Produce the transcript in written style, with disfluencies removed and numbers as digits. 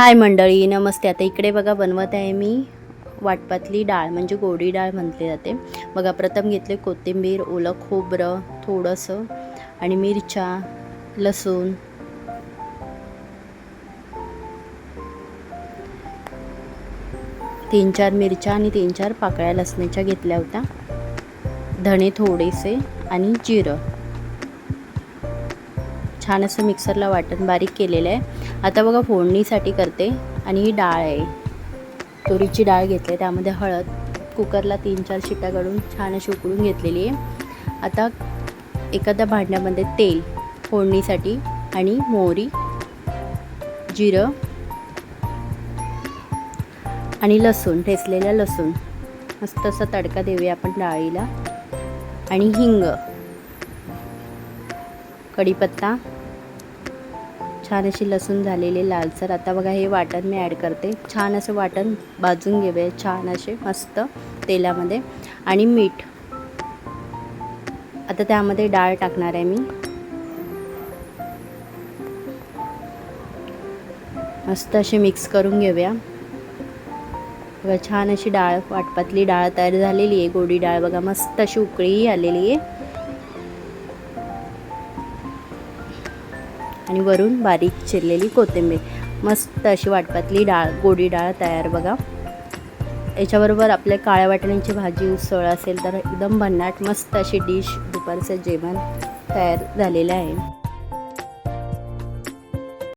हाय मंडळी, नमस्ते. आता इकडे बघा बनवत आहे मी वाटपातली डाळ, म्हणजे गोडी डाळ म्हटली जाते. बघा, प्रथम घेतले कोथिंबीर, ओलं खोबरं थोडंसं आणि मिरच्या, लसूण, तीन चार मिरच्या आणि 3-4 पाकळ्या लसणाच्या घेतल्या होत्या, धणे थोडेसे आणि जिरं. छान असं मिक्सरला वाटण बारीक केलेलं आहे. आता बघा फोडणीसाठी करते. आणि ही डाळ आहे, तुरीची डाळ घेतली, त्यामध्ये हळद, कुकरला 3-4 शिट्ट्या काढून छान अशी उकळून घेतलेली आहे. आता एखाद्या भांड्यामध्ये तेल फोडणीसाठी आणि मोहरी, जिरं आणि लसूण, ठेचलेला लसूण, मस्त असा तडका देऊया आपण डाळीला. आणि हिंग, कढीपत्ता, छान अशी लसूण झालेले लालसर. आता बघा हे वाटण मी ॲड करते. छान असं वाटण भाजून घेऊया छान असे मस्त तेलामध्ये. आणि मीठ. आता त्यामध्ये डाळ टाकणार आहे मी. मस्त असे मिक्स करून घेऊया. बघा छान अशी डाळ, वाटपातली डाळ तयार झालेली आहे. गोडी डाळ बघा मस्त अशी उकळी आलेली आहे. आणि वरून बारीक चिरलेली कोथिंबीर. मस्त अशी वाटपातली डाळ, गोडी डाळ तयार बघा. याच्याबरोबर आपल्या काळ्या वाटाण्याची भाजी, उसळ असेल तर एकदम भन्नाट मस्त अशी डिश, दुपारचं जेवण तयार झालेलं आहे.